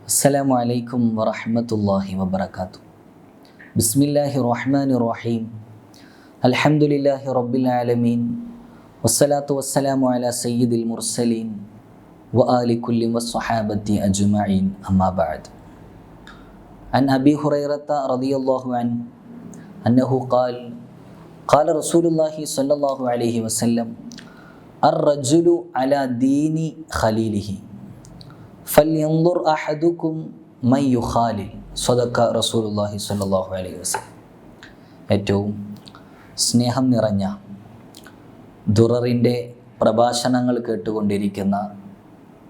അസ്സലാമു അലൈക്കും വറഹ്മത്തുള്ളാഹി വബറകാതുഹു. ബിസ്മില്ലാഹിർ റഹ്മാനിർ റഹീം. അൽഹംദുലില്ലാഹി റബ്ബിൽ ആലമീൻ. വസ്സലാത്തു വസ്സലാമു അലാ സയ്യിദിൽ മുർസലീൻ വആലി കുല്ലി വസ്സഹാബത്തി അജ്മഈൻ. അമ്മാ ബഅദ്. അൻ അബീ ഹുറൈറത റളിയല്ലാഹു അൻഹു അന്നഹു ഖാല റസൂലുള്ളാഹി സ്വല്ലല്ലാഹു അലൈഹി വസല്ലം അർ-റജുലു അലാ ദീനി ഖലീലിഹി ഫൽയൻദുർ അഹദുക്കും മൻ യുഖാലിൽ. സ്വദഖ റസൂലുള്ളാഹി സ്വല്ലല്ലാഹു അലൈഹി വസല്ലം. ഏറ്റവും സ്നേഹം നിറഞ്ഞ ദുററിൻ്റെ പ്രഭാഷണങ്ങൾ കേട്ടുകൊണ്ടിരിക്കുന്ന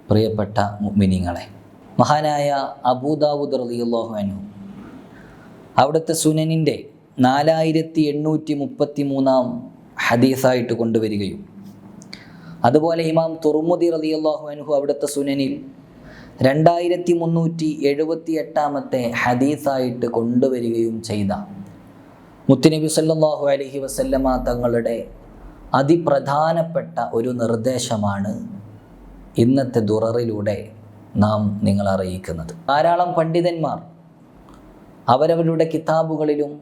പ്രിയപ്പെട്ട മുഅ്മിനീങ്ങളെ, മഹാനായ അബൂ ദാവൂദ് റളിയല്ലാഹു അൻഹു അവിടുത്തെ സുനനിൻ്റെ 4833 ഹദീസായിട്ട് കൊണ്ടുവരികയും അതുപോലെ ഇമാം തുർമുദി റളിയല്ലാഹു അൻഹു അവിടുത്തെ സുനനിൽ 2378 ഹദീസായിട്ട് കൊണ്ടുവരികയും ചെയ്ത മുത്തുനബി സല്ലല്ലാഹു അലൈഹി വസല്ലമ തങ്ങളുടെ അതിപ്രധാനപ്പെട്ട ഒരു നിർദ്ദേശമാണ് ഇന്നത്തെ ദുററിലൂടെ നാം നിങ്ങളെ അറിയിക്കുന്നത്. ധാരാളം പണ്ഡിതന്മാർ അവരവരുടെ കിതാബുകളിലും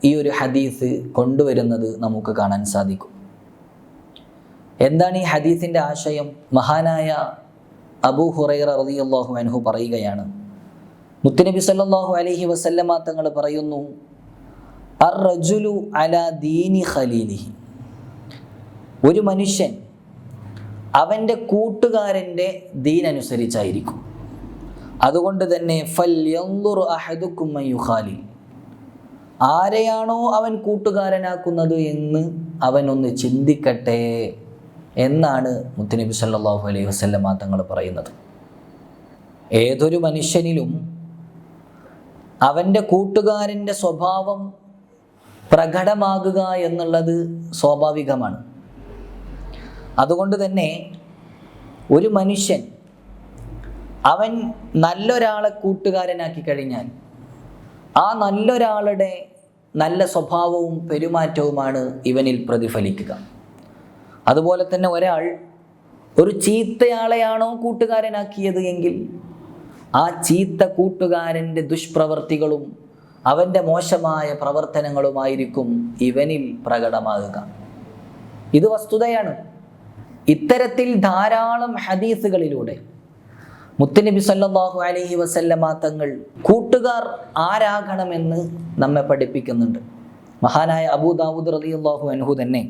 ഈ ഒരു ഹദീസ് കൊണ്ടുവരുന്നത് നമുക്ക് കാണാൻ സാധിക്കും. എന്താണ് ഈ ഹദീസിൻ്റെ ആശയം? മഹാനായ അബൂ ഹുറൈറ റളിയല്ലാഹു അൻഹു പറയുകയാണ്, മുത്തുനബി സല്ലല്ലാഹു അലൈഹി വസല്ലമ തങ്ങൾ പറയുന്നു, അർ-റജുലു അലാ ദീനി ഖലീലിഹി. ഒരു മനുഷ്യൻ അവൻ്റെ കൂട്ടുകാരൻ്റെ ദീൻ അനുസരിച്ചായിരിക്കും. അതുകൊണ്ട് തന്നെ ഫൽയൻദുർ അഹദുക്കും മൻ യുഖാലിൽ. ആരെയാണോ അവൻ കൂട്ടുകാരനാക്കുന്നത് എന്ന് അവനൊന്ന് ചിന്തിക്കട്ടെ എന്നാണ് മുത്തുനബി സല്ലല്ലാഹു അലൈഹി വസല്ലമ തങ്ങൾ പറയുന്നത്. ഏതൊരു മനുഷ്യനിലും അവൻ്റെ കൂട്ടുകാരൻ്റെ സ്വഭാവം പ്രകടമാകുക എന്നുള്ളത് സ്വാഭാവികമാണ്. അതുകൊണ്ട് തന്നെ ഒരു മനുഷ്യൻ അവൻ നല്ലൊരാളെ കൂട്ടുകാരനാക്കി കഴിഞ്ഞാൽ ആ നല്ലൊരാളുടെ നല്ല സ്വഭാവവും പെരുമാറ്റവുമാണ് ഇവനിൽ പ്രതിഫലിക്കുക. അതുപോലെ തന്നെ ഒരാൾ ഒരു ചീത്തയാളെയാണോ കൂട്ടുകാരനാക്കിയത് എങ്കിൽ ആ ചീത്ത കൂട്ടുകാരൻ്റെ ദുഷ്പ്രവർത്തികളും അവൻ്റെ മോശമായ പ്രവർത്തനങ്ങളുമായിരിക്കും ഇവനിൽ പ്രകടമാകുക. ഇത് വസ്തുതയാണ്. ഇത്തരത്തിൽ ധാരാളം ഹദീസുകളിലൂടെ മുത്തുനബി സല്ലല്ലാഹു അലൈഹി വസല്ലമ തങ്ങൾ കൂട്ടുകാർ ആരാകണമെന്ന് നമ്മെ പഠിപ്പിക്കുന്നുണ്ട്. മഹാനായ അബൂ ദാവൂദ് റളിയല്ലാഹു അൻഹു തന്നെ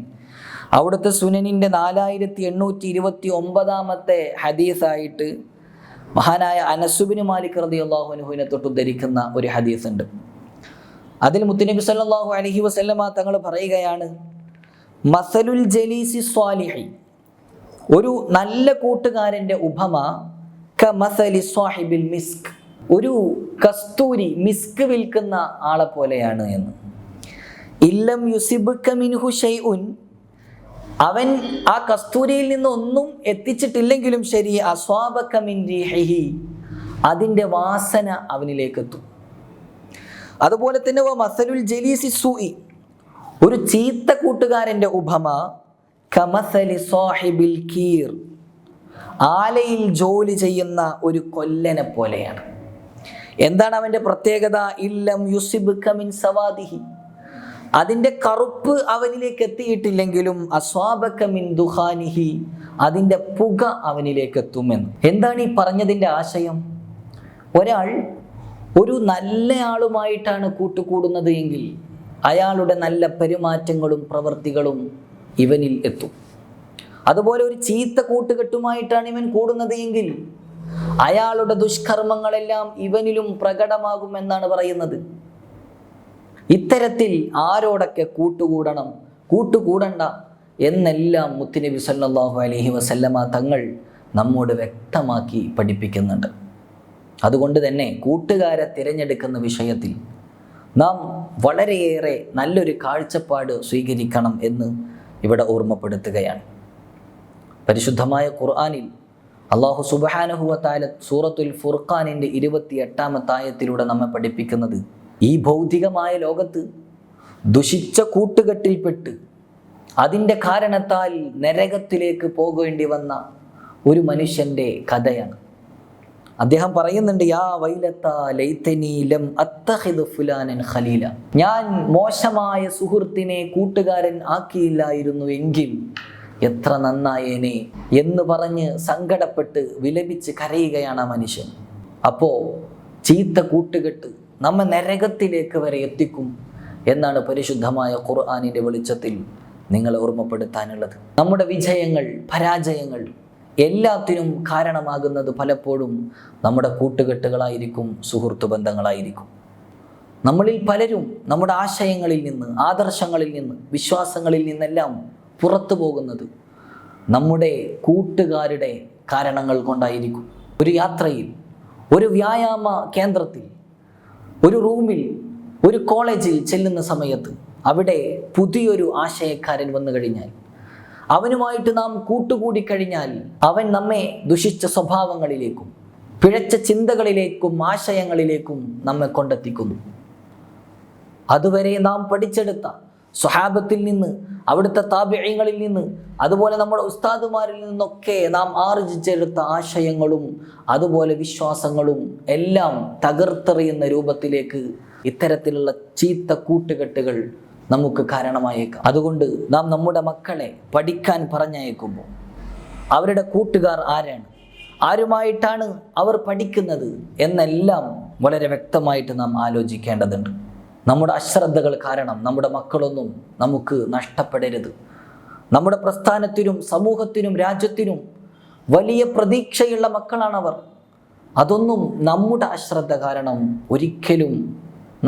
അവിടുത്തെ സുനനിൻ്റെ 4829 ഹദീസായിട്ട് മഹാനായ അനസ് ഇബ്നു മാലിക് റളിയല്ലാഹു അൻഹുവിനെ തൊട്ട് ഉദ്ധരിക്കുന്ന ഒരു ഹദീസ് ഉണ്ട്. അതിൽ മുത്തുനബി സല്ലല്ലാഹു അലൈഹി വസല്ലമ തങ്ങൾ പറയുകയാണ്, മസലുൽ ജലീസി സ്വാലിഹി. ഒരു നല്ല കൂട്ടുകാരൻ്റെ ഉപമ കമസലി സ്വാഹിബിൽ മിസ്ക്. ഒരു കസ്തൂരി മിസ്ക് വിൽക്കുന്ന ആളെ പോലെയാണ് എന്ന്. ഇല്ലം യുസിബ്ക മിൻഹു ഷൈഉൻ. അവൻ ആ കസ്തൂരിയിൽ നിന്ന് ഒന്നും എത്തിച്ചിട്ടില്ലെങ്കിലും ശരി, അസ്വാബക മിൻ റീഹിഹി, അതിൻ്റെ വാസന അവനിലേക്ക് എത്തും. അതുപോലെ തന്നെ മസലുൽ ജലീസി സൂഇ. ഒരു ചീത്ത കൂട്ടുകാരൻ്റെ ഉപമ കമസലി സ്വാഹിബിൽ കീർ. ആലയിൽ ജോലി ചെയ്യുന്ന ഒരു കൊല്ലനെ പോലെയാണ്. എന്താണ് അവൻ്റെ പ്രത്യേകത? ഇല്ലം യുസിബ്ക മിൻ സവാദിഹി. അതിൻ്റെ കറുപ്പ് അവനിലേക്ക് എത്തിയിട്ടില്ലെങ്കിലും അസ്വാബക മിൻ ദുഖാനിഹി, അതിൻ്റെ പുക അവനിലേക്ക് എത്തുമെന്ന്. എന്താണ് ഈ പറഞ്ഞതിൻ്റെ ആശയം? ഒരാൾ ഒരു നല്ല ആളുമായിട്ടാണ് കൂട്ടുകൂടുന്നത് എങ്കിൽ അയാളുടെ നല്ല പെരുമാറ്റങ്ങളും പ്രവൃത്തികളും ഇവനിൽ എത്തും. അതുപോലെ ഒരു ചീത്ത കൂട്ടുകെട്ടുമായിട്ടാണ് ഇവൻ കൂടുന്നത് എങ്കിൽ അയാളുടെ ദുഷ്കർമ്മങ്ങളെല്ലാം ഇവനിലും പ്രകടമാകുമെന്നാണ് പറയുന്നത്. ഇത്തരത്തിൽ ആരോടൊക്കെ കൂട്ടുകൂടണം, കൂട്ടുകൂടണ്ട എന്നെല്ലാം മുത്തുനബി സല്ലല്ലാഹു അലൈഹി വസല്ലമ തങ്ങൾ നമ്മോട് വ്യക്തമാക്കി പഠിപ്പിക്കുന്നുണ്ട്. അതുകൊണ്ട് തന്നെ കൂട്ടുകാരെ തിരഞ്ഞെടുക്കുന്ന വിഷയത്തിൽ നാം വളരെയേറെ നല്ലൊരു കാഴ്ചപ്പാട് സ്വീകരിക്കണം എന്ന് ഇവിടെ ഓർമ്മപ്പെടുത്തുകയാണ്. പരിശുദ്ധമായ ഖുർആനിൽ അല്ലാഹു സുബ്ഹാനഹു വ തആല സൂറത്തുൽ ഫുർഖാനിൻ്റെ 28 ആയത്തിലൂടെ നമ്മെ പഠിപ്പിക്കുന്നത്, ഈ ഭൗതികമായ ലോകത്ത് ദുഷിച്ച കൂട്ടുകെട്ടിൽപ്പെട്ട് അതിൻ്റെ കാരണത്താൽ നരകത്തിലേക്ക് പോകേണ്ടി വന്ന ഒരു മനുഷ്യൻ്റെ കഥയാണ്. അദ്ദേഹം പറയുന്നുണ്ട്, യാ വൈലത്ത ലൈതനി ലം അത്തഖിദ് ഫുലാനൻ ഖലീല, ഞാൻ മോശമായ സുഹൃത്തിനെ കൂട്ടുകാരൻ ആക്കിയില്ലായിരുന്നു എങ്കിൽ എത്ര നന്നായേനെ എന്ന് പറഞ്ഞ് സങ്കടപ്പെട്ട് വിലപിച്ച് കരയുകയാണ് ആ മനുഷ്യൻ. അപ്പോൾ ചീത്ത കൂട്ടുകെട്ട് നമ്മെ നരകത്തിലേക്ക് വരെ എത്തിക്കും എന്നാണ് പരിശുദ്ധമായ ഖുർആനിൻ്റെ വെളിച്ചത്തിൽ നിങ്ങളെ ഓർമ്മപ്പെടുത്താനുള്ളത്. നമ്മുടെ വിജയങ്ങൾ, പരാജയങ്ങൾ എല്ലാത്തിനും കാരണമാകുന്നത് പലപ്പോഴും നമ്മുടെ കൂട്ടുകെട്ടുകളായിരിക്കും, സുഹൃത്തു ബന്ധങ്ങളായിരിക്കും. നമ്മളിൽ പലരും നമ്മുടെ ആശയങ്ങളിൽ നിന്ന്, ആദർശങ്ങളിൽ നിന്ന്, വിശ്വാസങ്ങളിൽ നിന്നെല്ലാം പുറത്തു പോകുന്നത് നമ്മുടെ കൂട്ടുകാരുടെ കാരണങ്ങൾ കൊണ്ടായിരിക്കും. ഒരു യാത്രയിൽ, ഒരു വ്യായാമ കേന്ദ്രത്തിൽ, ഒരു റൂമിൽ, ഒരു കോളേജിൽ ചെല്ലുന്ന സമയത്ത് അവിടെ പുതിയൊരു ആശയക്കാരൻ വന്നു കഴിഞ്ഞാൽ, അവനുമായിട്ട് നാം കൂട്ടുകൂടി കഴിഞ്ഞാൽ അവൻ നമ്മെ ദുഷിച്ച സ്വഭാവങ്ങളിലേക്കും പിഴച്ച ചിന്തകളിലേക്കും ആശയങ്ങളിലേക്കും നമ്മെ കൊണ്ടെത്തിക്കുന്നു. അതുവരെ നാം പഠിച്ചെടുത്ത സ്വഹാബത്തിൽ നിന്ന്, അവിടുത്തെ താബിഈങ്ങളിൽ നിന്ന്, അതുപോലെ നമ്മുടെ ഉസ്താദുമാരിൽ നിന്നൊക്കെ നാം ആർജിച്ചെടുത്ത ആശയങ്ങളും അതുപോലെ വിശ്വാസങ്ങളും എല്ലാം തകർത്തെറിയുന്ന രൂപത്തിലേക്ക് ഇത്തരത്തിലുള്ള ചീത്ത കൂട്ടുകെട്ടുകൾ നമുക്ക് കാരണമായേക്കാം. അതുകൊണ്ട് നാം നമ്മുടെ മക്കളെ പഠിക്കാൻ പറഞ്ഞയക്കുമ്പോൾ അവരുടെ കൂട്ടുകാർ ആരാണ്, ആരുമായിട്ടാണ് അവർ പഠിക്കുന്നത് എന്നെല്ലാം വളരെ വ്യക്തമായിട്ട് നാം ആലോചിക്കേണ്ടതുണ്ട്. നമ്മുടെ അശ്രദ്ധകൾ കാരണം നമ്മുടെ മക്കളൊന്നും നമുക്ക് നഷ്ടപ്പെടരുത്. നമ്മുടെ പ്രസ്ഥാനത്തിനും സമൂഹത്തിനും രാജ്യത്തിനും വലിയ പ്രതീക്ഷയുള്ള മക്കളാണവർ. അതൊന്നും നമ്മുടെ അശ്രദ്ധ കാരണം ഒരിക്കലും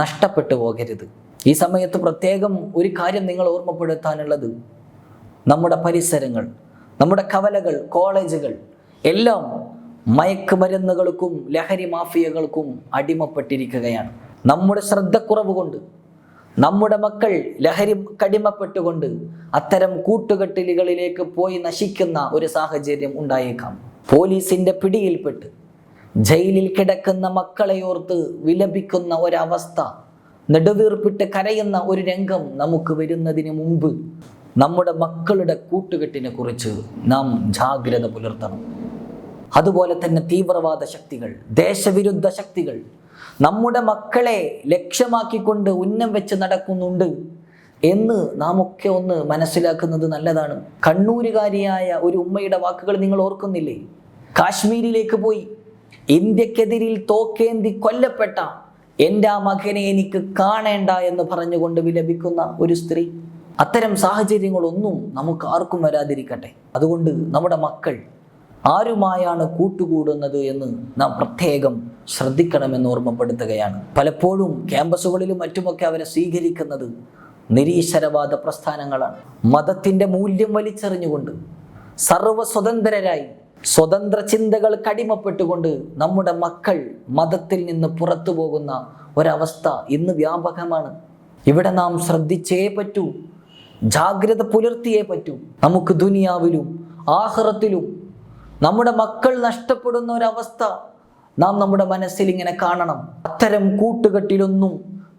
നഷ്ടപ്പെട്ടു പോകരുത്. ഈ സമയത്ത് പ്രത്യേകം ഒരു കാര്യം നിങ്ങൾ ഓർമ്മപ്പെടുത്താനുള്ളത്, നമ്മുടെ പരിസരങ്ങൾ, നമ്മുടെ കവലകൾ, കോളേജുകൾ എല്ലാം മയക്കുമരുന്നുകൾക്കും ലഹരി മാഫിയകൾക്കും അടിമപ്പെട്ടിരിക്കുകയാണ്. നമ്മുടെ ശ്രദ്ധക്കുറവ് കൊണ്ട് നമ്മുടെ മക്കൾ ലഹരി കടിമപ്പെട്ടുകൊണ്ട് അത്തരം കൂട്ടുകെട്ടുകളിലേക്ക് പോയി നശിക്കുന്ന ഒരു സാഹചര്യം ഉണ്ടായേക്കാം. പോലീസിന്റെ പിടിയിൽപ്പെട്ട് ജയിലിൽ കിടക്കുന്ന മക്കളെ ഓർത്ത് വിലപിക്കുന്ന ഒരവസ്ഥ, നെടുവീർപ്പിട്ട് കരയുന്ന ഒരു രംഗം നമുക്ക് വരുന്നതിന് മുമ്പ് നമ്മുടെ മക്കളുടെ കൂട്ടുകെട്ടിനെ കുറിച്ച് നാം ജാഗ്രത പുലർത്തണം. അതുപോലെ തന്നെ തീവ്രവാദ ശക്തികൾ, ദേശവിരുദ്ധ ശക്തികൾ നമ്മുടെ മക്കളെ ലക്ഷ്യമാക്കിക്കൊണ്ട് ഉന്നം വെച്ച് നടക്കുന്നുണ്ട് എന്ന് നാം ഒക്കെ ഒന്ന് മനസ്സിലാക്കുന്നത് നല്ലതാണ്. കണ്ണൂരുകാരിയായ ഒരു ഉമ്മയുടെ വാക്കുകൾ നിങ്ങൾ ഓർക്കുന്നില്ലേ? കാശ്മീരിലേക്ക് പോയി ഇന്ത്യക്കെതിരിൽ തോക്കേന്തി കൊല്ലപ്പെട്ട എൻ്റെ ആ മകനെ എനിക്ക് കാണേണ്ട എന്ന് പറഞ്ഞുകൊണ്ട് വിലപിക്കുന്ന ഒരു സ്ത്രീ. അത്തരം സാഹചര്യങ്ങളൊന്നും നമുക്ക് ആർക്കും വരാതിരിക്കട്ടെ. അതുകൊണ്ട് നമ്മുടെ മക്കൾ ആരുമായാണ് കൂട്ടുകൂടുന്നത് എന്ന് നാം പ്രത്യേകം ശ്രദ്ധിക്കണമെന്ന് ഓർമ്മപ്പെടുത്തുകയാണ്. പലപ്പോഴും ക്യാമ്പസുകളിലും മറ്റുമൊക്കെ അവരെ സ്വീകരിക്കുന്നത് നിരീശ്വരവാദ പ്രസ്ഥാനങ്ങളാണ്. മതത്തിൻ്റെ മൂല്യം വലിച്ചെറിഞ്ഞുകൊണ്ട് സർവസ്വതന്ത്രരായി സ്വതന്ത്ര ചിന്തകൾ കടിമപ്പെട്ടുകൊണ്ട് നമ്മുടെ മക്കൾ മതത്തിൽ നിന്ന് പുറത്തു പോകുന്ന ഒരവസ്ഥ ഇന്ന് വ്യാപകമാണ്. ഇവിടെ നാം ശ്രദ്ധിച്ചേ പറ്റൂ, ജാഗ്രത പുലർത്തിയേ പറ്റൂ. നമുക്ക് ദുനിയാവിലും ആഖിറത്തിലും നമ്മുടെ മക്കൾ നഷ്ടപ്പെടുന്ന ഒരവസ്ഥ നാം നമ്മുടെ മനസ്സിൽ ഇങ്ങനെ കാണണം. അത്തരം കൂട്ടുകെട്ടിലൊന്നും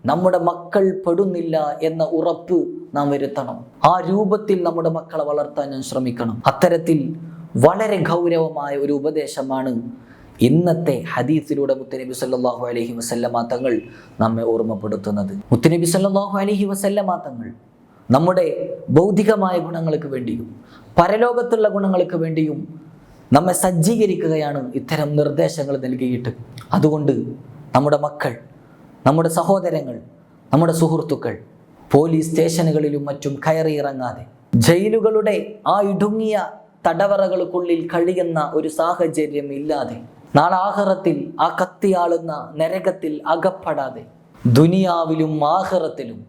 നമ്മുടെ മക്കൾ പെടുന്നില്ല എന്ന ഉറപ്പ് നാം വരുത്തണം. ആ രൂപത്തിൽ നമ്മുടെ മക്കളെ വളർത്താൻ ഞാൻ ശ്രമിക്കണം. അത്തരത്തിൽ വളരെ ഗൗരവമായ ഒരു ഉപദേശമാണ് ഇന്നത്തെ ഹദീസിലൂടെ മുത്തുനബി സല്ലല്ലാഹു അലൈഹി വസല്ലമ തങ്ങൾ നമ്മെ ഓർമ്മപ്പെടുത്തുന്നത്. മുത്തുനബി സല്ലല്ലാഹു അലൈഹി വസല്ലമ തങ്ങൾ നമ്മുടെ ഭൗതികമായ ഗുണങ്ങൾക്ക് വേണ്ടിയും പരലോകത്തുള്ള ഗുണങ്ങൾക്ക് വേണ്ടിയും നമ്മെ സജ്ജീകരിക്കുകയാണ് ഇത്തരം നിർദ്ദേശങ്ങൾ നൽകിയിട്ട്. അതുകൊണ്ട് നമ്മുടെ മക്കൾ, നമ്മുടെ സഹോദരങ്ങൾ, നമ്മുടെ സുഹൃത്തുക്കൾ പോലീസ് സ്റ്റേഷനുകളിലും മറ്റും കയറിയിറങ്ങാതെ ജയിലുകളുടെ ആ ഇടുങ്ങിയ തടവറകൾക്കുള്ളിൽ കഴിയുന്ന ഒരു സാഹചര്യം ഇല്ലാതെ, നാളെ ആഖിറത്തിൽ ആ കത്തിയാളുന്ന നരകത്തിൽ അകപ്പെടാതെ ദുനിയാവിലും ആഖിറത്തിലും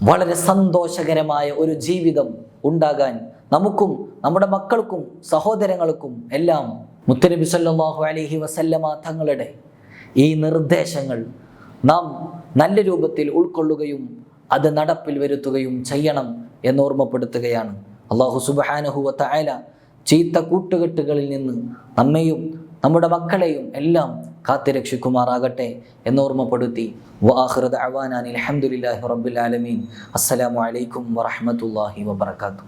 വളരെ സന്തോഷകരമായ ഒരു ജീവിതം ഉണ്ടാകാൻ നമുക്കും നമ്മുടെ മക്കൾക്കും സഹോദരങ്ങൾക്കും എല്ലാം മുത്തുനബി സല്ലല്ലാഹു അലൈഹി വസല്ലമ തങ്ങളുടെ ഈ നിർദ്ദേശങ്ങൾ നാം നല്ല രൂപത്തിൽ ഉൾക്കൊള്ളുകയും അത് നടപ്പിൽ വരുത്തുകയും ചെയ്യണം എന്നോർമ്മപ്പെടുത്തുകയാണ്. അല്ലാഹു സുബ്ഹാനഹു വ തആല ചീത്ത കൂട്ടുകെട്ടുകളിൽ നിന്ന് നമ്മെയും നമ്മുടെ മക്കളെയും എല്ലാം കാത്തുരക്ഷിക്കുമാറാകട്ടെ എന്നോർമ്മപ്പെടുത്തി വആഖിറു ദഅവാനാ അൽഹംദുലില്ലാഹി റബ്ബിൽ ആലമീൻ. അസ്സലാമു അലൈക്കും വറഹ്മത്തുള്ളാഹി വബറകാതുഹു.